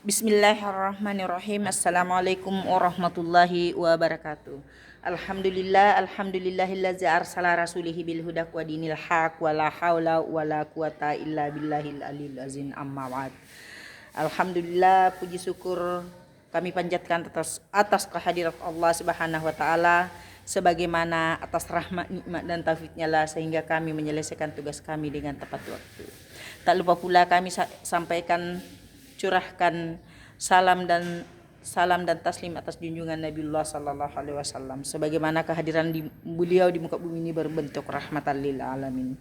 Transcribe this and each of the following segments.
Bismillahirrahmanirrahim. Assalamualaikum warahmatullahi wabarakatuh. Alhamdulillahillazi arsala rasulihi bil huda wa dinil haq wa la haula wa la quwata illa billahil aliyil azim amma ba'd. Alhamdulillah, puji syukur kami panjatkan atas kehadirat Allah Subhanahu wa taala, sebagaimana atas rahmat, nikmat dan taufiknya lah sehingga kami menyelesaikan tugas kami dengan tepat waktu. Tak lupa pula kami sampaikan, curahkan salam dan taslim atas junjungan Nabiullah sallallahu alaihi wasallam, sebagaimana kehadiran beliau di muka bumi ini berbentuk rahmatan lil alamin.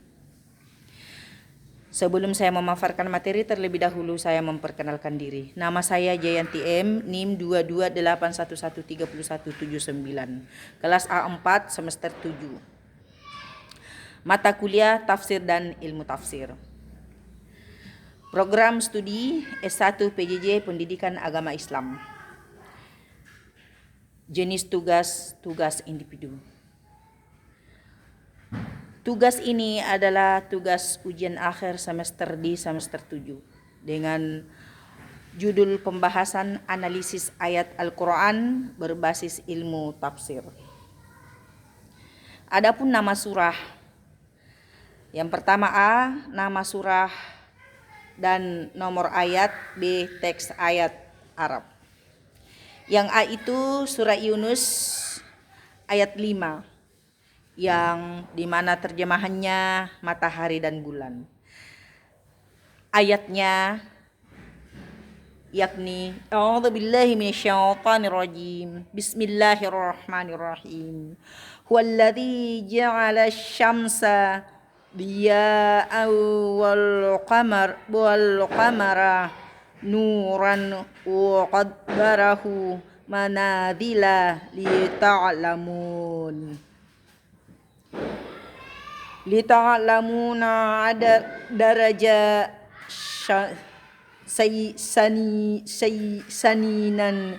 Sebelum saya memaparkan materi, terlebih dahulu saya memperkenalkan diri. Nama saya Jayanti M, NIM 2281131179, kelas A4 semester 7. Mata kuliah Tafsir dan Ilmu Tafsir. Program studi S1 PJJ Pendidikan Agama Islam. Jenis tugas individu. Tugas ini adalah tugas ujian akhir semester di semester 7 dengan judul pembahasan analisis ayat Al-Quran berbasis ilmu tafsir. Adapun nama surah. Yang pertama A, nama surah dan nomor ayat. B, teks ayat Arab. Yang A itu surah Yunus ayat 5, yang dimana terjemahannya matahari dan bulan. Ayatnya yakni A'udzubillahi minasyaitonirrajim. Bismillahirrahmanirrahim. Huwallazi ja'ala asy-syamsa diya'an wal qamara nuran wa qaddarahu manazila lita'lamuna ada daraja saninan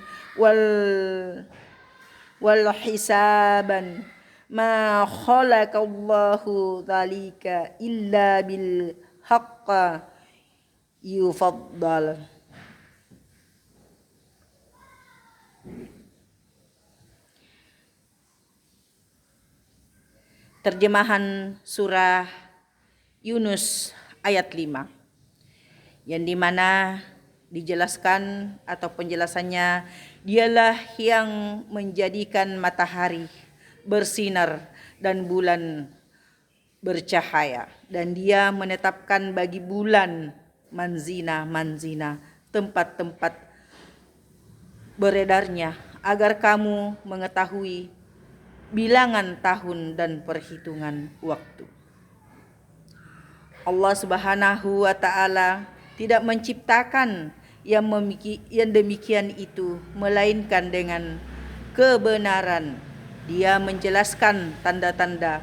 wal hisaban. Ma khalaqallahu dzalika illa bil haqqa yufaddal. Terjemahan surah Yunus ayat 5, yang dimana dijelaskan atau penjelasannya, dialah yang menjadikan matahari bersinar dan bulan bercahaya, dan dia menetapkan bagi bulan manzina tempat-tempat beredarnya, agar kamu mengetahui bilangan tahun dan perhitungan waktu. Allah Subhanahu wa taala tidak menciptakan yang demikian itu melainkan dengan kebenaran. Dia menjelaskan tanda-tanda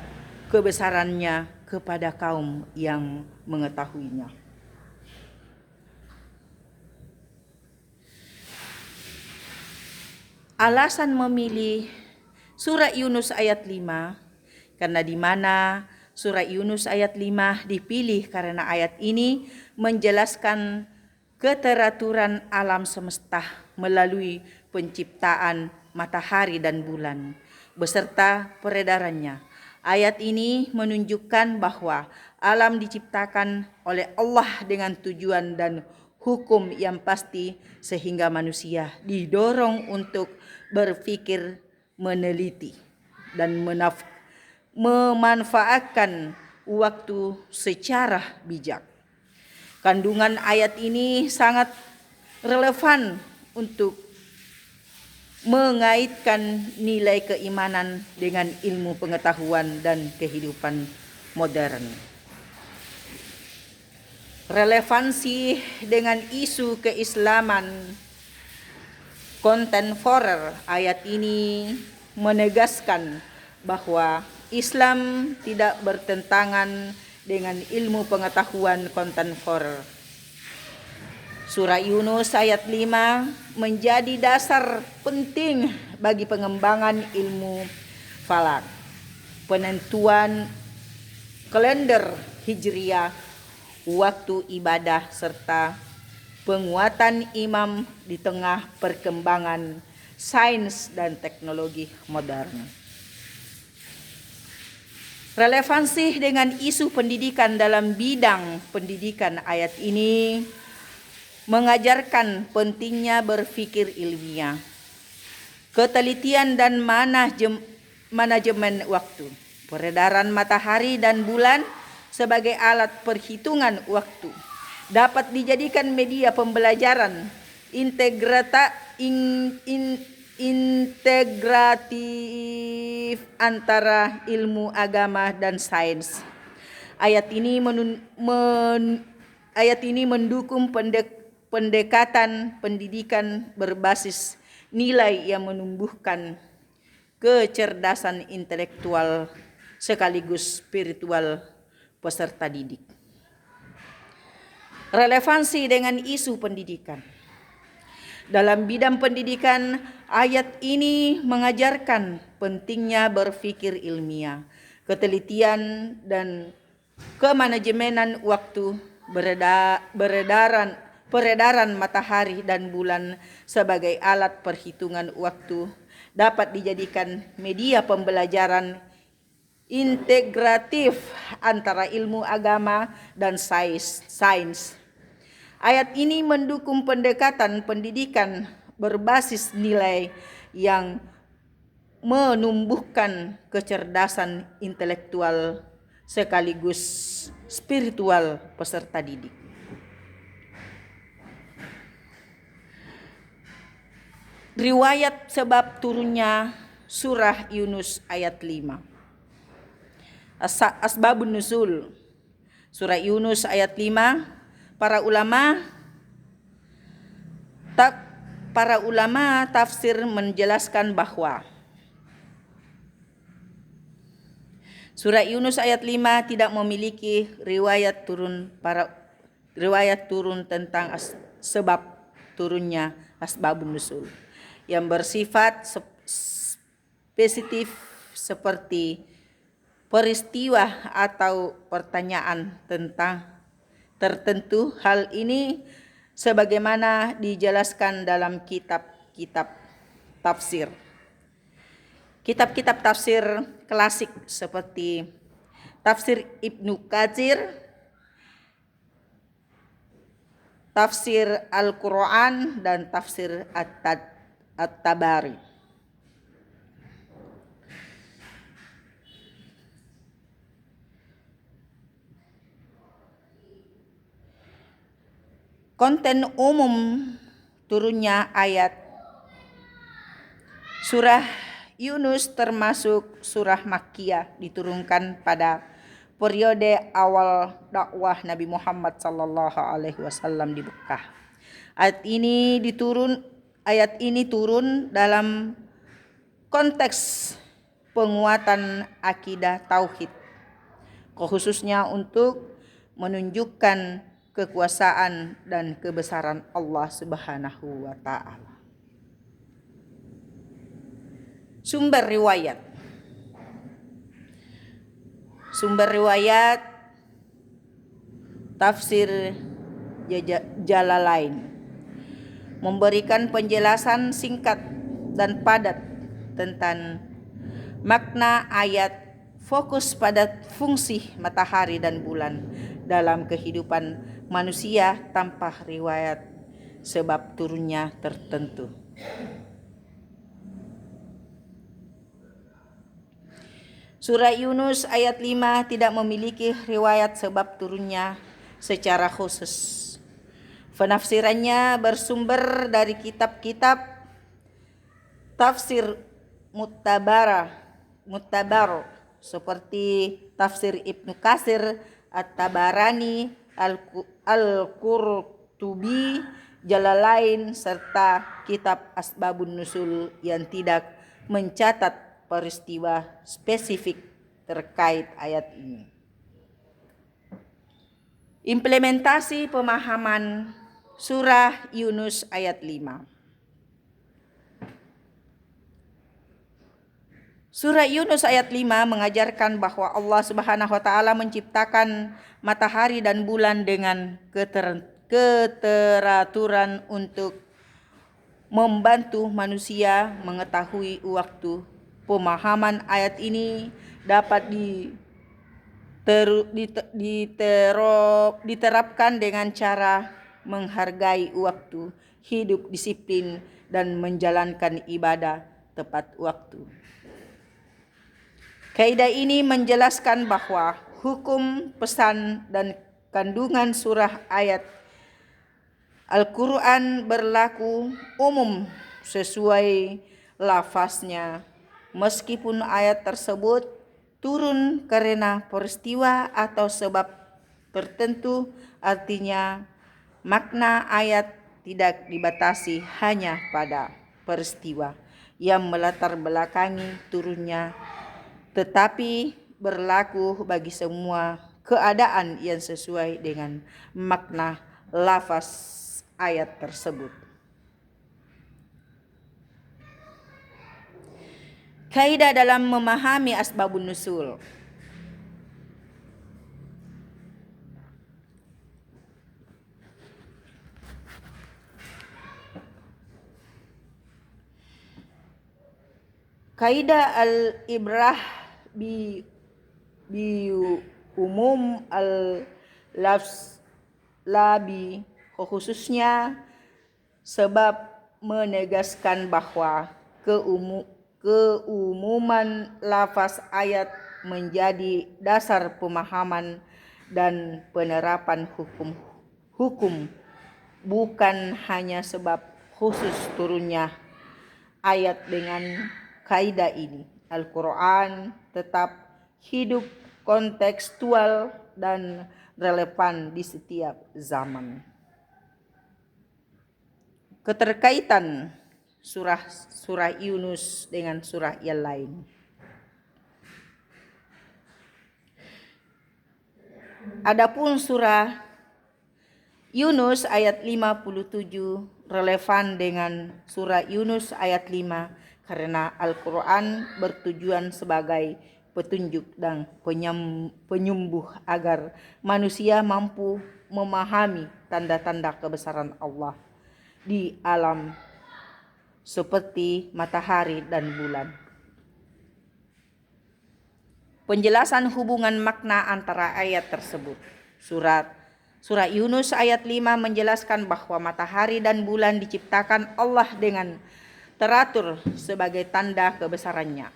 kebesarannya kepada kaum yang mengetahuinya. Alasan memilih surah Yunus ayat 5, karena di mana surah Yunus ayat 5 dipilih karena ayat ini menjelaskan keteraturan alam semesta melalui penciptaan matahari dan bulan beserta peredarannya. Ayat ini menunjukkan bahwa alam diciptakan oleh Allah dengan tujuan dan hukum yang pasti, sehingga manusia didorong untuk berpikir, meneliti, dan memanfaatkan waktu secara bijak. Kandungan ayat ini sangat relevan untuk mengaitkan nilai keimanan dengan ilmu pengetahuan dan kehidupan modern. Relevansi dengan isu keislaman kontemporer, ayat ini menegaskan bahwa Islam tidak bertentangan dengan ilmu pengetahuan kontemporer. Surah Yunus ayat 5 menjadi dasar penting bagi pengembangan ilmu falak, penentuan kalender hijriah, waktu ibadah, serta penguatan imam di tengah perkembangan sains dan teknologi modern. Relevansi dengan isu pendidikan dalam bidang pendidikan ayat ini mengajarkan pentingnya berpikir ilmiah, ketelitian dan manajemen waktu, peredaran matahari dan bulan sebagai alat perhitungan waktu dapat dijadikan media pembelajaran integratif antara ilmu agama dan sains. Ayat ini mendukung pendekatan pendidikan berbasis nilai yang menumbuhkan kecerdasan intelektual sekaligus spiritual peserta didik. Relevansi dengan isu pendidikan. Dalam bidang pendidikan, ayat ini mengajarkan pentingnya berpikir ilmiah, ketelitian dan kemanajemenan waktu, peredaran matahari dan bulan sebagai alat perhitungan waktu dapat dijadikan media pembelajaran integratif antara ilmu agama dan sains. Ayat ini mendukung pendekatan pendidikan berbasis nilai yang menumbuhkan kecerdasan intelektual sekaligus spiritual peserta didik. Riwayat sebab turunnya surah Yunus ayat 5. Asbabun nuzul. Surah Yunus ayat 5. Para ulama tafsir menjelaskan bahwa surah Yunus ayat 5 tidak memiliki riwayat turun tentang sebab turunnya asbabun nuzul yang bersifat spesifik seperti peristiwa atau pertanyaan tentang tertentu. Hal ini sebagaimana dijelaskan dalam kitab-kitab tafsir. Kitab-kitab tafsir klasik seperti tafsir Ibnu Katsir, tafsir Al-Quran, dan tafsir At-Tabari. Konten umum turunnya ayat surah Yunus termasuk surah Makkiyah, diturunkan pada periode awal dakwah Nabi Muhammad SAW di Mekah. Ayat ini turun dalam konteks penguatan akidah tauhid, khususnya untuk menunjukkan kekuasaan dan kebesaran Allah Subhanahu wa taala. Sumber riwayat tafsir Jalalain memberikan penjelasan singkat dan padat tentang makna ayat, fokus pada fungsi matahari dan bulan dalam kehidupan manusia tanpa riwayat sebab turunnya tertentu. Surah Yunus ayat 5 tidak memiliki riwayat sebab turunnya secara khusus. Penafsirannya bersumber dari kitab-kitab tafsir mutabar seperti tafsir Ibnu Katsir, At-Tabarani, Al-Qurtubi, Jalalain, serta kitab Asbabun Nuzul yang tidak mencatat peristiwa spesifik terkait ayat ini. Implementasi pemahaman surah Yunus ayat 5. Surah Yunus ayat 5 mengajarkan bahwa Allah Subhanahu wa taala menciptakan matahari dan bulan dengan keteraturan untuk membantu manusia mengetahui waktu. Pemahaman ayat ini dapat diterapkan dengan cara menghargai waktu, hidup disiplin, dan menjalankan ibadah tepat waktu. Kaidah ini menjelaskan bahwa hukum, pesan, dan kandungan surah ayat Al-Quran berlaku umum sesuai lafaznya, meskipun ayat tersebut turun karena peristiwa atau sebab tertentu. Artinya, makna ayat tidak dibatasi hanya pada peristiwa yang melatar belakangi turunnya, tetapi berlaku bagi semua keadaan yang sesuai dengan makna lafaz ayat tersebut. Kaidah dalam memahami asbabun nuzul. Kaidah al-ibrah bi umum al-lafz labi, khususnya sebab menegaskan bahwa keumuman lafaz ayat menjadi dasar pemahaman dan penerapan hukum, bukan hanya sebab khusus turunnya ayat. Dengan kaidah ini, Al-Quran tetap hidup kontekstual dan relevan di setiap zaman. Keterkaitan surah Yunus dengan surah yang lain. Adapun surah Yunus ayat 57 relevan dengan surah Yunus ayat 5 karena Al-Quran bertujuan sebagai petunjuk dan penyembuh agar manusia mampu memahami tanda-tanda kebesaran Allah di alam seperti matahari dan bulan. Penjelasan hubungan makna antara ayat tersebut. Surah Yunus ayat 5 menjelaskan bahwa matahari dan bulan diciptakan Allah dengan teratur sebagai tanda kebesarannya,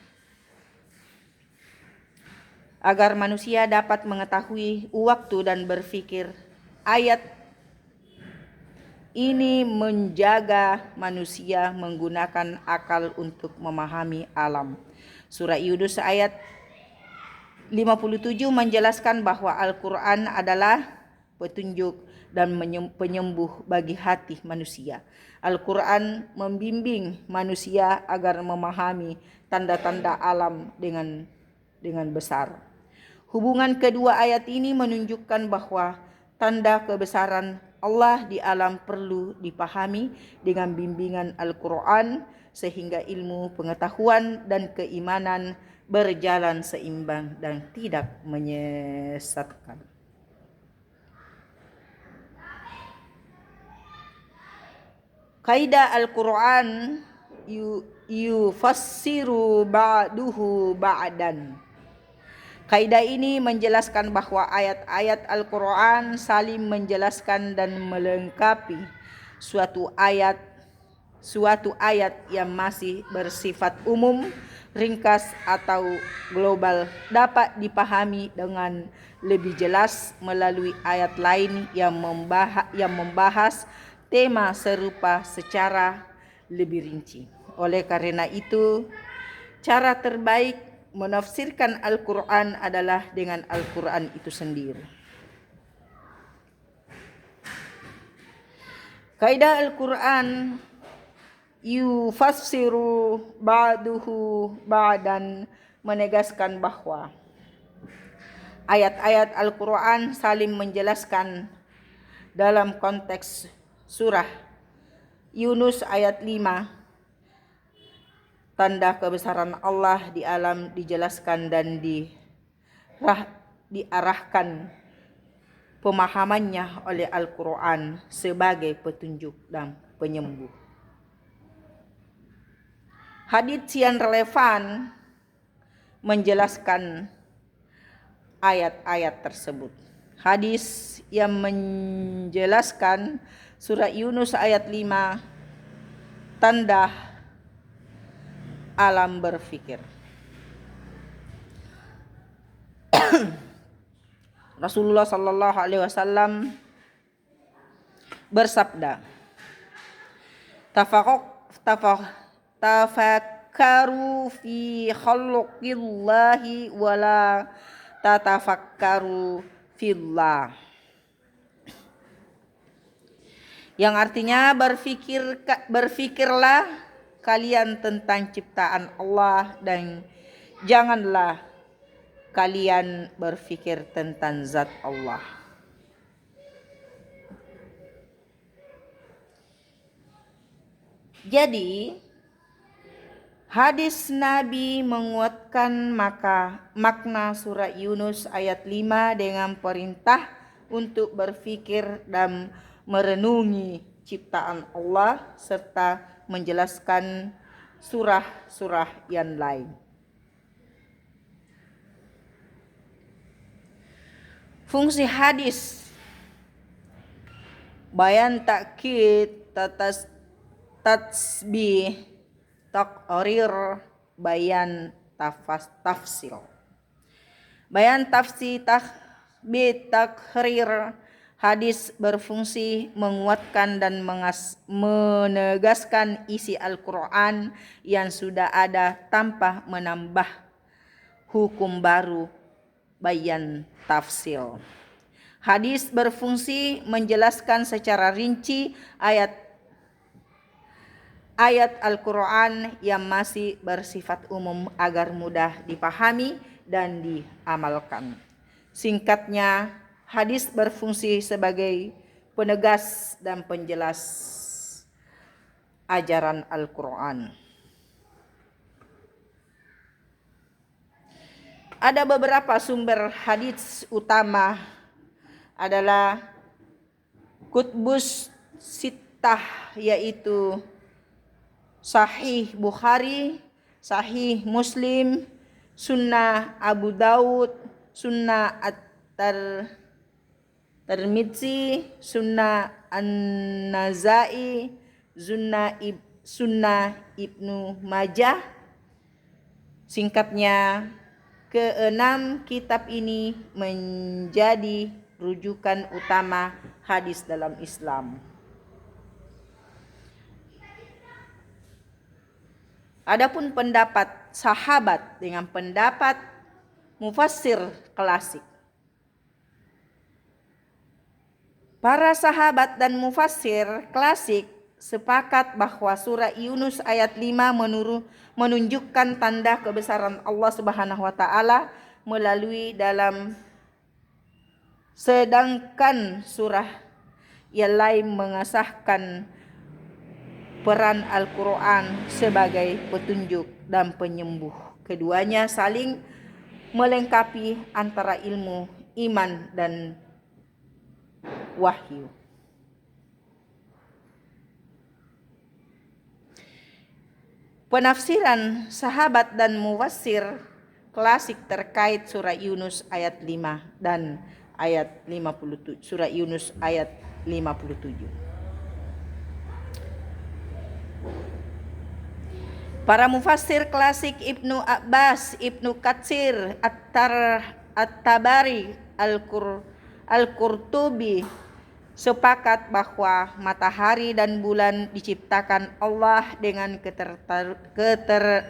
agar manusia dapat mengetahui waktu dan berpikir. Ayat ini menjaga manusia menggunakan akal untuk memahami alam. Surah Yunus ayat 57 menjelaskan bahwa Al-Quran adalah petunjuk dan penyembuh bagi hati manusia. Al-Quran membimbing manusia agar memahami tanda-tanda alam dengan besar. Hubungan kedua ayat ini menunjukkan bahwa tanda kebesaran Allah di alam perlu dipahami dengan bimbingan Al-Quran sehingga ilmu, pengetahuan, dan keimanan berjalan seimbang dan tidak menyesatkan. Kaidah Al-Quran yufassiru ba'duhu ba'dan. Kaidah ini menjelaskan bahwa ayat-ayat Al-Quran saling menjelaskan dan melengkapi suatu ayat yang masih bersifat umum, ringkas, atau global dapat dipahami dengan lebih jelas melalui ayat lain yang membahas tema serupa secara lebih rinci. Oleh karena itu, cara terbaik menafsirkan Al-Quran adalah dengan Al-Quran itu sendiri. Kaidah Al-Quran yufassiru ba'duhu ba'dan menegaskan bahwa ayat-ayat Al-Quran saling menjelaskan. Dalam konteks surah Yunus ayat 5, tanda kebesaran Allah di alam dijelaskan dan diarahkan pemahamannya oleh Al-Quran sebagai petunjuk dan penyembuh. Hadits yang relevan menjelaskan ayat-ayat tersebut. Hadis yang menjelaskan surah Yunus ayat 5, tanda alam berfikir. Rasulullah sallallahu alaihi wasallam bersabda, tafakkaru fi khalqillahi wala tatafakkaru fillah. Yang artinya berfikirlah kalian tentang ciptaan Allah dan janganlah kalian berfikir tentang zat Allah. Jadi hadis Nabi menguatkan makna surah Yunus ayat 5 dengan perintah untuk berfikir dan merenungi ciptaan Allah serta menjelaskan surah-surah yang lain. Fungsi hadis: bayan takkid, tatsbih, taqrir, bayan tafsil. Bayan tafsir, takbir, takrir. Hadis berfungsi menguatkan dan menegaskan isi Al-Quran yang sudah ada tanpa menambah hukum baru, bayan tafsil. Hadis berfungsi menjelaskan secara rinci ayat Al-Quran yang masih bersifat umum agar mudah dipahami dan diamalkan. Singkatnya, hadis berfungsi sebagai penegas dan penjelas ajaran Al-Quran. Ada beberapa sumber hadis utama adalah Kutbus Sittah, yaitu Sahih Bukhari, Sahih Muslim, Sunnah Abu Daud, Sunnah At-Tirmidzi, Sunnah An-Nazai, Sunnah Ibnu Majah. Singkatnya, keenam kitab ini menjadi rujukan utama hadis dalam Islam. Adapun pendapat sahabat dengan pendapat mufassir klasik. Para sahabat dan mufassir klasik sepakat bahwa surah Yunus ayat 5 menunjukkan tanda kebesaran Allah Subhanahu wa taala melalui dalam, sedangkan surah yang lain mengesahkan peran Al-Quran sebagai petunjuk dan penyembuh. Keduanya saling melengkapi antara ilmu, iman, dan wahyu. Penafsiran sahabat dan mufassir klasik terkait surah Yunus ayat 5 dan ayat 57, surah Yunus ayat 57. Para mufassir klasik Ibnu Abbas, Ibnu Katsir, At-Tabari, Al-Qurtubi sepakat bahwa matahari dan bulan diciptakan Allah dengan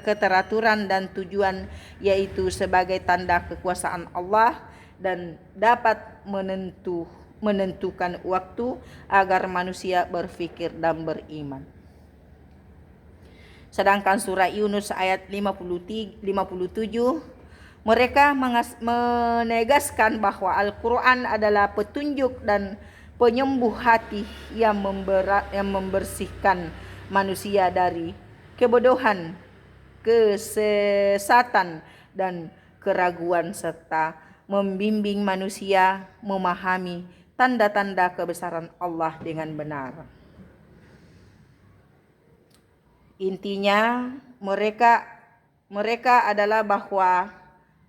keteraturan dan tujuan, yaitu sebagai tanda kekuasaan Allah dan dapat menentukan waktu agar manusia berfikir dan beriman. Sedangkan surah Yunus ayat 57, mereka menegaskan bahwa Al-Quran adalah petunjuk dan penyembuh hati yang membersihkan manusia dari kebodohan, kesesatan, dan keraguan serta membimbing manusia memahami tanda-tanda kebesaran Allah dengan benar. Intinya mereka adalah bahwa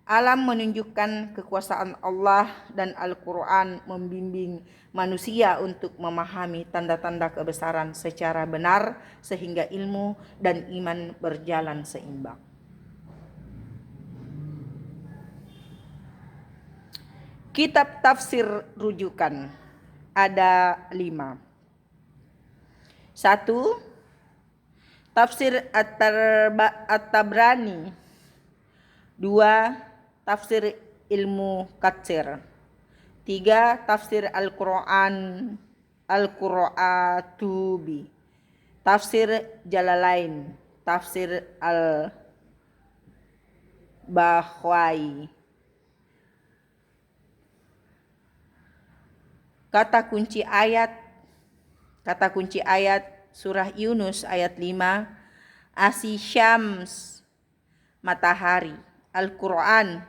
alam menunjukkan kekuasaan Allah dan Al-Quran membimbing manusia untuk memahami tanda-tanda kebesaran secara benar sehingga ilmu dan iman berjalan seimbang. Kitab tafsir rujukan ada 5. 1. Tafsir At-Tabrani. 2. Tafsir Ilmu Katsir. 3. Tafsir Al-Qur'atubi. Tafsir Jalalain. Tafsir Al-Bahwai. Kata kunci ayat surah Yunus ayat 5, Asy-Syams matahari, Al-Quran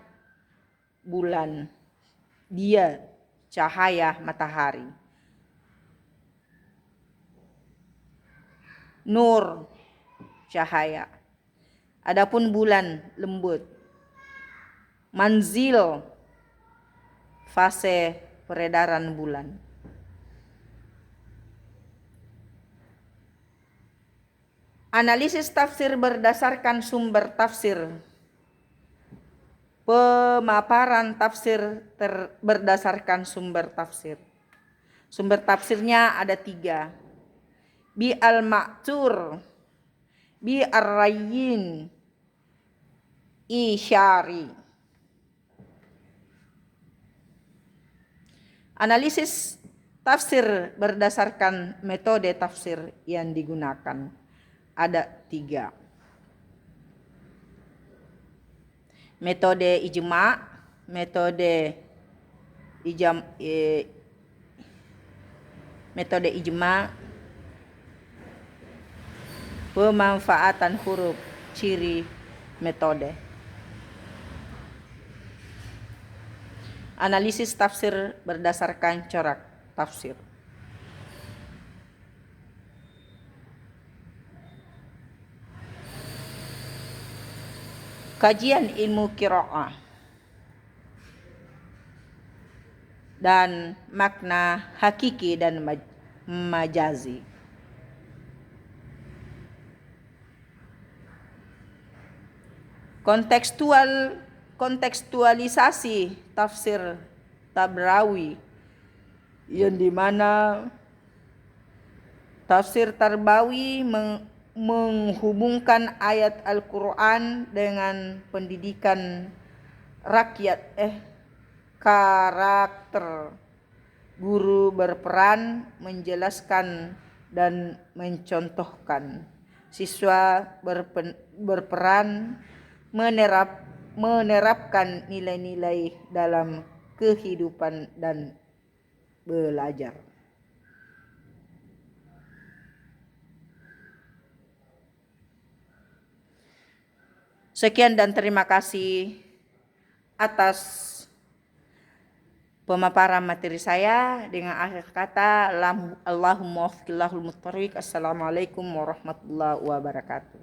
bulan, dia cahaya matahari. Nur cahaya. Adapun bulan lembut. Manzil fase peredaran bulan. Analisis tafsir berdasarkan sumber tafsir. Pemaparan tafsir berdasarkan sumber tafsir. Sumber tafsirnya ada 3. Bi al-Ma'thur, Bi ar-Rayyin, Isyari. Analisis tafsir berdasarkan metode tafsir yang digunakan ada 3. Metode ijma, metode ijma, pemanfaatan huruf, ciri metode. Analisis tafsir berdasarkan corak tafsir. Kajian ilmu qiraah dan makna hakiki dan majazi. Kontekstualisasi tafsir Tabrawi, yang dimana tafsir Tabrawi menghubungkan ayat Al-Quran dengan pendidikan karakter. Guru berperan menjelaskan dan mencontohkan. Siswa berperan menerapkan nilai-nilai dalam kehidupan dan belajar. Sekian dan terima kasih atas pemaparan materi saya. Dengan akhir kata, Allahumma waffiqillahul muttariq. Assalamualaikum warahmatullahi wabarakatuh.